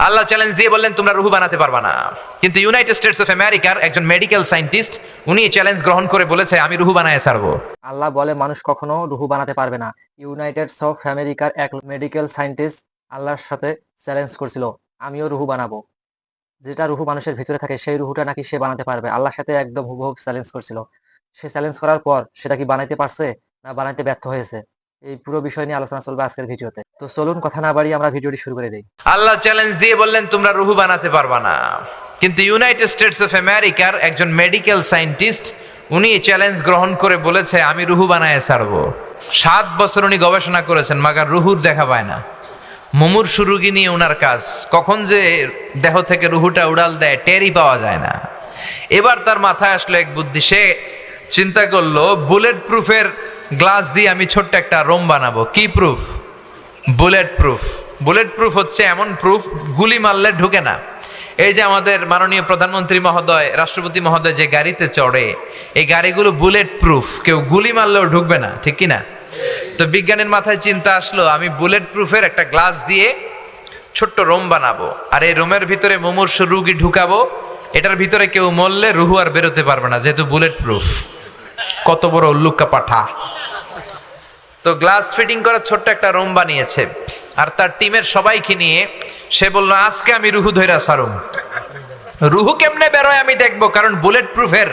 আল্লাহ challenge দিয়ে বললেন তোমরা রুহু বানাতে পারবা না। কিন্তু ইউনাইটেড স্টেটস অফ আমেরিকার একজন মেডিকেল সায়েন্টিস্ট উনি এই চ্যালেঞ্জ গ্রহণ করে বলেছে আমি রুহু বানায় ছাড়বো। আল্লাহ বলে মানুষ কখনো রুহু বানাতে পারবে না। ইউনাইটেডস অফ আমেরিকার এক মেডিকেল সায়েন্টিস্ট আল্লাহর সাথে চ্যালেঞ্জ করছিল, আমিও রুহু বানাবো। যেটা রুহু মানুষের ভিতরে থাকে সেই রুহুটা নাকি সে বানাতে পারবে। আল্লাহর সাথে একদম হুবহু চ্যালেঞ্জ করছিল। সে চ্যালেঞ্জ করার পর সেটা কি বানাইতে পারছে না বানাইতে ব্যর্থ হয়েছে, এই পুরো বিষয় নিয়ে আলোচনা চলবে আজকের ভিডিওতে। তো চলুন কথা না বাড়িয়ে আমরা ভিডিওটি শুরু করে দেই। আল্লাহ চ্যালেঞ্জ দিয়ে বললেন তোমরা রুহু বানাতে পারবা না। কিন্তু ইউনাইটেড স্টেটস অফ আমেরিকার একজন মেডিকেল সায়েন্টিস্ট উনি এই চ্যালেঞ্জ গ্রহণ করে বলেছে আমি রুহু বানায় ছাড়বো। 7 বছর উনি গবেষণা করেছেন, মাগার রুহুর দেখা পায় না। মুমূর্ষু রোগী নিয়ে উনার কাজ, কখন যে দেহ থেকে রুহুটা উড়াল দেয় টেরই পাওয়া যায় না। এবার তার মাথায় আসলো এক বুদ্ধি, সে চিন্তা করলো বুলেট প্রুফের গ্লাস দিয়ে আমি ছোট্ট একটা রোম বানাবো। কি proof? Bullet proof. Bullet proof হচ্ছে এমন প্রুফ গুলি মারলে ঢুকে না। এই যে আমাদের মাননীয় প্রধানমন্ত্রী মহোদয়, রাষ্ট্রপতি মহোদয় যে গাড়িতে চড়ে, এই গাড়িগুলো বুলেট প্রুফ, কেউ গুলি মারলেও ঢুকবে না, ঠিক কিনা? তো বিজ্ঞানীর মাথায় চিন্তা আসলো আমি বুলেট প্রুফের একটা গ্লাস দিয়ে ছোট্ট রোম বানাবো, আর এই রোমের ভিতরে মুমূর্ষু রোগী ঢুকাবো। এটার ভিতরে কেউ মরলে রুহু আর বেরোতে পারবে না, যেহেতু বুলেট প্রুফ। কত বড় উল্লুক্কা পাঠা! তো গ্লাস ফিটিং করা ছোট্ট একটা রুম বানিয়েছে, আর তার টিমের সবাইকে নিয়ে সে বললো আজকে আমি রুহু ধইরা ছাড়ুম। রুহু কেমনে বেরোয় আমি দেখবো, কারণ বুলেট প্রুফের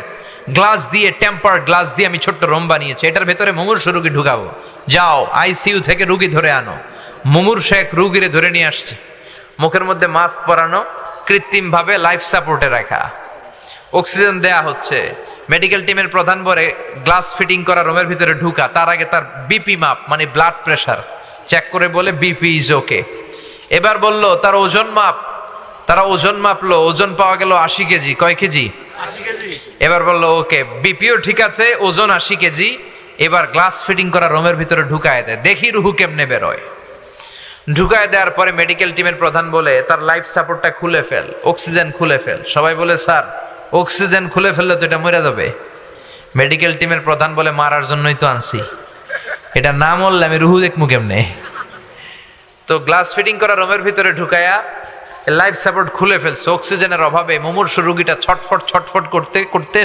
গ্লাস দিয়ে, টেম্পার গ্লাস দিয়ে আমি ছোট্ট রুম বানিয়েছি, এটার ভেতরে মুমূর্ষু রুগী ঢুকাবো। যাও আইসিইউ থেকে রুগী ধরে আনো। মুমূর্ষু এক রুগীরে ধরে নিয়ে আসছে, মুখের মধ্যে মাস্ক পরানো, কৃত্রিমভাবে লাইফ সাপোর্টে রাখা, অক্সিজেন দেয়া হচ্ছে। মেডিকেল টিমের প্রধান বলে গ্লাস ফিটিং করা রুমের ভিতরে ঢুকা, তার আগে তার বিপি মাপ মানে ব্লাড প্রেশার চেক করে বলে বিপি ইজ ওকে। এবার বলল তার ওজন মাপ, তারা ওজন মাপলো, ওজন পাওয়া গেল 80 কেজি। কয় কেজি? 80 কেজি। এবার বলল ওকে, বিপিও ঠিক আছে, ওজন 80 কেজি। এবার গ্লাস ফিটিং করা রুমের ভিতরে ঢুকায় দেয়, দেখি রুহু কেমনে বেরোয়। ঢুকায় দেওয়ার পরে মেডিকেল টিমের প্রধান বলে তার লাইফ সাপোর্টটা খুলে ফেল, অক্সিজেন খুলে ফেল। সবাই বলে স্যার অক্সিজেন খুলে ফেললে তো এটা মরে যাবে। মেডিকেল টিমের প্রধান বলে মারার জন্যই তো আনছি, এটা না মরলে আমি রুহু দেখমু কেমনে। তো গ্লাস ফিটিং করা রুমের ভিতরে ঢুকায়া লাইফ সাপোর্ট খুলে ফেলছে। অক্সিজেনের অভাবে মুমূর্ষু রোগীটা ছটফট ছটফট করতে করতে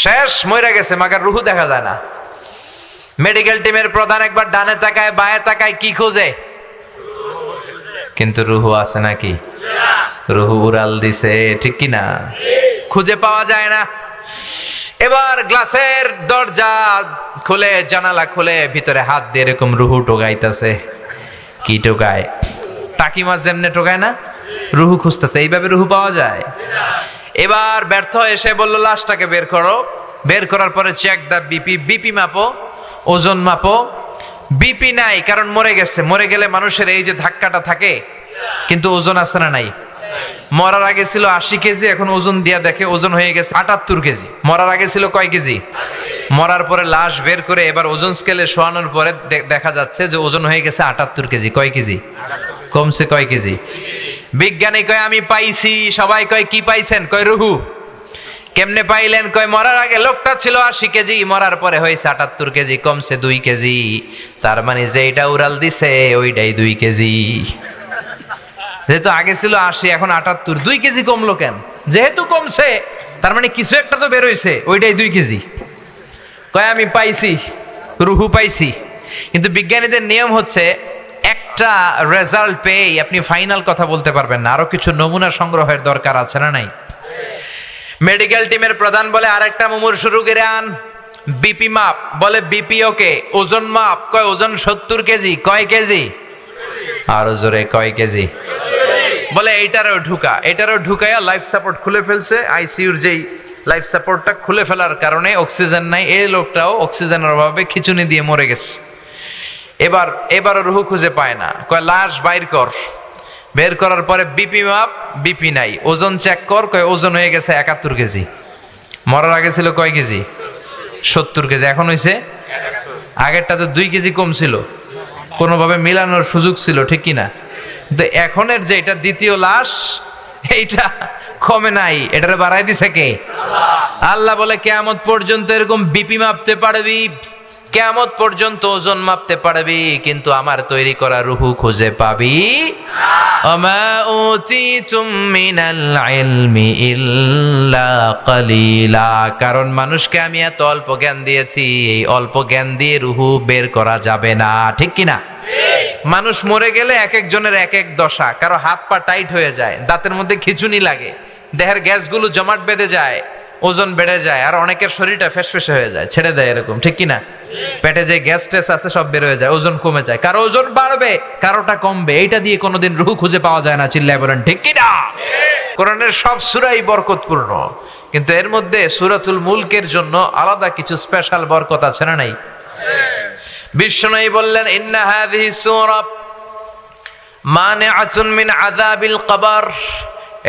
শেষ মরে গেছে, মাগার রুহু দেখা যায় না। মেডিকেল টিমের প্রধান একবার ডানে তাকায় বায়ে তাকায়, কি খোঁজে? কিন্তু রুহু আছে নাকি? রুহু উড়াল দিছে, ঠিক কিনা? খুঁজে পাওয়া যায় না। এবার গ্লাসের দরজা খুলে, জানালা খুলে ভিতরে হাত দিয়ে এরকম রুহু টোকাইতেছে। কি টোকায়? টাকি মাছ যেমনে টোকায় না, রুহু খুঁজতেছে। এইভাবে রুহু পাওয়া যায়? এবার ব্যর্থ এসে বললো লাশটাকে বের করো। বের করার পরে চেক দা বিপি, বিপি মাপো, ওজন মাপো। বিপি নাই, কারণ মরে গেছে। মরে গেলে মানুষের এই যে ধাক্কাটা থাকে, কিন্তু ওজন আছে না নাই? মরার আগে ছিল 80 কেজি, এখন ওজন দিয়া দেখে ওজন হয়ে গেছে 78 কেজি। মরার আগে ছিল কয় কেজি? মরার পরে লাশ বের করে এবার ওজন স্কেলে শোয়ানোর পরে দেখা যাচ্ছে যে ওজন হয়ে গেছে 78 কেজি। কয় কেজি কমছে? কয় কেজি? বিজ্ঞানী কয় আমি পাইছি। সবাই কয় কি পাইছেন? কয় রুহু। কেমনে পাইলেন? কয় মরার আগে লোকটা ছিল 80 কেজি, মরার পরে হয়েছে 78 কেজি, কমছে 2 কেজি। তার মানে যেটা উড়াল দিছে ওইটাই 2 কেজি। যেহেতু আগে ছিল 80, এখন 78, 2 কেজি কমলো কেন? যেহেতু কমছে তার মানে কিছু একটা তো বের হইছে, ওইটাই 2 কেজি। কয় আমি পাইছি, রুহু পাইছি। কিন্তু বিজ্ঞানীদের নিয়ম হচ্ছে একটা রেজাল্ট পেয়ে আপনি ফাইনাল কথা বলতে পারবেন না, আরো কিছু নমুনা সংগ্রহের দরকার আছে না নাই? মেডিকেল টিমের প্রধান বলে আরেকটা মুমূর্ষু রোগীর আন। বিপি মাপ, বলে বিপি ওকে। ওজন মাপ, কয় ওজন 70 কেজি। কয় কেজি? আরো জোরে, কয় কেজি? বলে এইটারও ঢুকা। এটারও ঢুকাইয়া লাইফ সাপোর্ট খুলে ফেলছে। আইসিইউর যেই লাইফ সাপোর্টটা খুলে ফেলার কারণে অক্সিজেন নাই, এই লোকটাও অক্সিজেনের অভাবে খিচুনি দিয়ে মরে গেছে। এবারও রুহু খুঁজে পায় না। কয় লাশ বাইর কর। বের করার পরে বিপি মাপ, বিপি নাই। ওজন চেক কর, কয় ওজন হয়ে গেছে 71 কেজি। মরার আগে ছিল কয় কেজি? 70 কেজি। এখন হয়েছে 71। আগেরটা তো 2 কেজি কম ছিল, কোনোভাবে মিলানোর সুযোগ ছিল, ঠিক কিনা? কিন্তু এখনের যে এটা দ্বিতীয় লাশ, এইটা কমে নাই, এটারে বাড়াই দিছে কে? আল্লাহ বলে কিয়ামত পর্যন্ত এরকম বিপি মাপতে পারবি, কিয়ামত পর্যন্ত ওজন মাপতে পারবি, কিন্তু আমার তৈরি করা রুহু খুঁজে পাবি ওমা উতিতুম মিনাল ইলমি ইল্লা কালিলা। কারণ মানুষকে আমি এত অল্প জ্ঞান দিয়েছি, এই অল্প জ্ঞান দিয়ে রুহু বের করা যাবে না, ঠিক কিনা? মানুষ মরে গেলে এক একজনের এক এক দশা, কারো হাত পা টাইট হয়ে যায়, দাঁতের মধ্যে খিঁচুনি লাগে, দেহের গ্যাসগুলো জমাট বেঁধে যায়, ওজন বেড়ে যায়, আর অনেকের শরীরটা ফেসফেসে হয়ে যায়, ছেড়ে দেয়, এরকম ঠিক কিনা? পেটে যে গ্যাস টেস আছে সব বের হয়ে যায়, ওজন কমে যায়, কারো ওজন বাড়বে, কারোটা কমবে, এইটা দিয়ে কোনোদিন রুহু খুঁজে পাওয়া যায় না। চিল্লায় বলেন ঠিক কিনা? কোরআনের সব সূরাই বরকতপূর্ণ, কিন্তু এর মধ্যে সূরাতুল মুলকের জন্য আলাদা কিছু স্পেশাল বরকত আছে না নাই? বিশ্বনবী বললেন ইন্না হাযিহি সূরা মানিআতুন মিন আযাবিল কবর।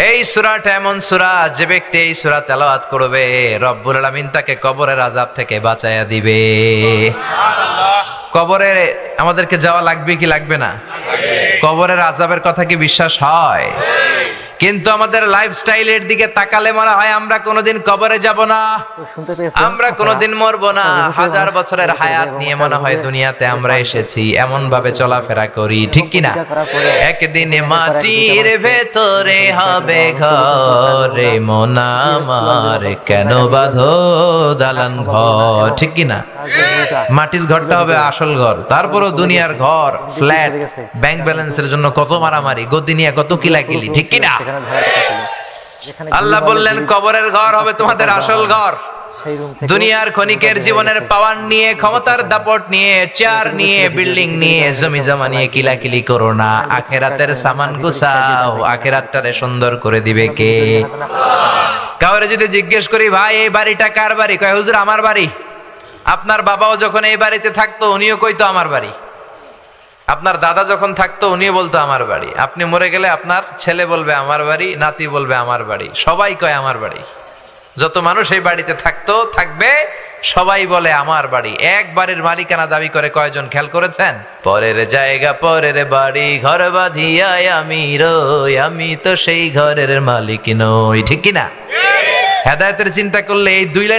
এই সূরাটা এমন সূরা, যে ব্যক্তি এই সূরা তেলাওয়াত করবে রব্বুল আলামিন তাকে কবরের আযাব থেকে বাঁচায়া দিবে। কবরে আমাদেরকে যাওয়া লাগবে কি লাগবে না? কবরের আযাবের কথা কি বিশ্বাস হয়? কিন্তু আমাদের লাইফস্টাইলের দিকে তাকালে মনে হয় আমরা কোনোদিন কবরে যাব না, শুনতে পেয়েছেন আমরা কোনোদিন মরবো না, হাজার বছরের হায়াত নিয়ে মনে হয় দুনিয়াতে আমরা এসেছি, এমন ভাবে চলাফেরা করি, ঠিক কিনা? একদিন মাটির ভেতরে হবে ঘরে মন আমার, কেন বাঁধো দালান ঘর, ঠিক কিনা? মাটির ঘরটা হবে আসল ঘর, তারপরও দুনিয়ার ঘর ফ্ল্যাট, ব্যাংক ব্যালেন্সের জন্য কত মারামারি, গদি নিয়ে কত কিলাকিলি, ঠিক কিনা? আল্লাহ বললেন কবরের ঘর হবে তোমাদের আসল ঘর। দুনিয়ার ক্ষণিকের জীবনের পাওয়ার নিয়ে, ক্ষমতার দাপট নিয়ে, চেয়ার নিয়ে, বিল্ডিং নিয়ে, জমি জমা নিয়ে কিলাকিলি করো না, আখেরাতের সামান গুছাও, আখেরাতটারে সুন্দর করে দিবে কে? কাউরে যদি জিজ্ঞেস করি ভাই এই বাড়িটা কার বাড়ি, কয় হুজুর আমার বাড়ি। আপনার বাবাও যখন এই বাড়িতে থাকতো উনিও কইতো আমার বাড়ি, আপনার দাদা যখন থাকতো উনিও বলতো আমার বাড়ি, আপনি মরে গেলে আপনার ছেলে বলবে আমার বাড়ি, নাতি বলবে আমার বাড়ি, সবাই কয় আমার বাড়ি। যত মানুষ এই বাড়িতে থাকতো থাকবে সবাই বলে আমার বাড়ি। এক বাড়ির মালিকানা দাবি করে কয়জন খেয়াল করেছেন? পরের জায়গা পরের বাড়ি ঘর বাঁধিয়ায় আমি রই, আমি তো সেই ঘরের মালিক নই, ঠিক কিনা? হেদায়েতের চিন্তা করলে এই দুই লাইন